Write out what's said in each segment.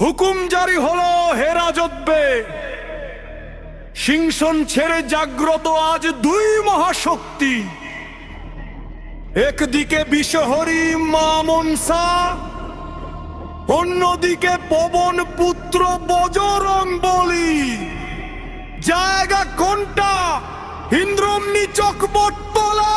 হুকুম জারি হলো হেরাজতবে, সিংসন ছেড়ে জাগ্রত আজ দুই মহাশক্তি। একদিকে বিষহরী মা মনসা, অন্যদিকে পবন পুত্র বজরং বলি। জায়গা কোনটা? ইন্দ্রমণি চকবটতলা।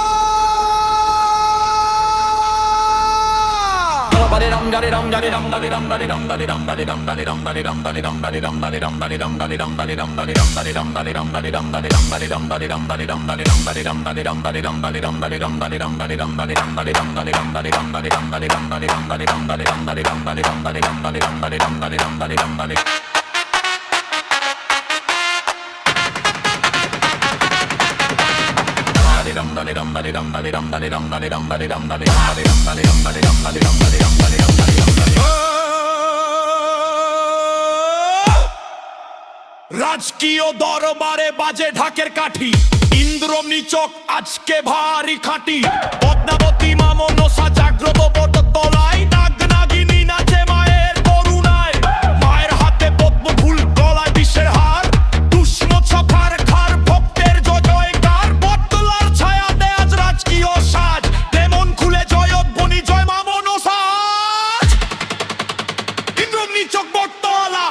রাজকীয় দরবারে বাজে ঢাকের কাঠি, ইন্দ্রমণি চক আজকে ভারী খাঁটি। পদ্মাবতী মা মনসা জাগ্রত বটতলায়, নাগ নাগিনী নাচে মায়ের করুণায়। মায়ের হাতে পদ্মফুল, গলায় বিষের হার, দুষ্মত সখার খার ভক্তের জয়কার। বটতলার ছায়াতে আজ রাজকীয় সাজ, তেমন খুলে জয়ধ্বনি জয় মা মনসা। ইন্দ্রমণি চক বটতলা,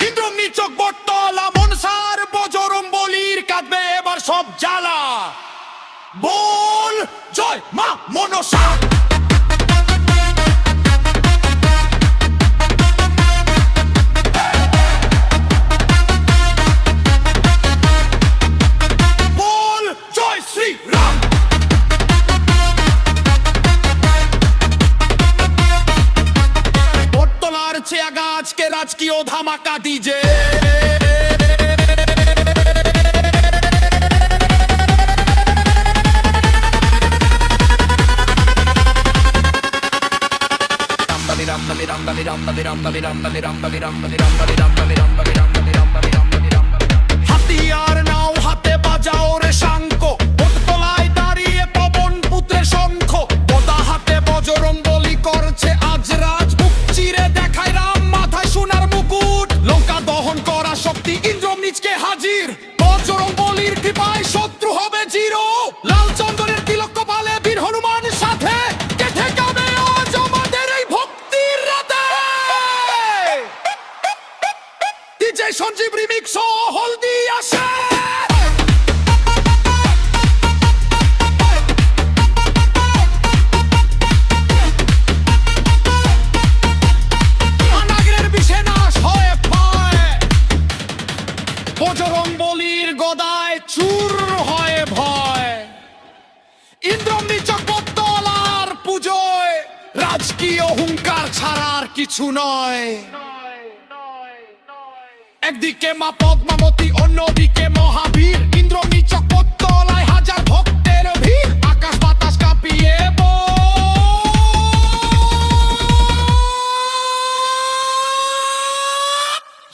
ইন্দ্রমণি চক বটতলা। মনসার বজরং বলির কাঁদবে এবার সব জ্বালা। বল জয় মা মনসা। বল জয় শ্রী রাম। বটতলার চেয়া গাছকে রাজকীয় ধামাকা ডিজে। হাতিয়ার নাও হাতে, বাজাও রে শঙ্খ। বটতলায় দাঁড়িয়ে পবন পুত্রের শঙ্খ। গদা হাতে বজরং বলি করছে আজ রাজ। মুখ চিরে দেখায় রাম, মাথায় সোনার মুকুট। লঙ্কা দহন করা শক্তি ইন্দ্রমণিচকে হাজির। বজরং বলির কৃপায় শত্রু হবে জিরো। লাল চন্দনের তিলক কপালে, বীর হনুমান সাথে। কে ঠেকাবে আজ আমাদের এই ভক্তির রাতে? ডিজে সঞ্জীব রিমিক্স ও হলদি আসে। নাগের বিষে নাশ হয়ে পায়, বজরং বলির গদায় চূর হয় ভয়। ইন্দ্রমণি চক বটতলার পুজোয় রাজকীয় হুঙ্কার ছাড়ার কিছু নয়। একদিকে মা পদ্মাবতী, অন্যদিকে মহাবীর। ইন্দ্রমণি চক বটতলায় হাজার ভক্তের ভিড়। আকাশ বাতাস কাঁপিয়ে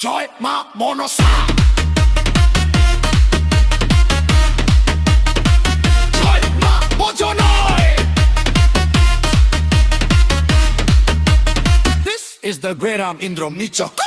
জয় মা মনসা। জয় মা বজনয়। This is the great Indromni Chok.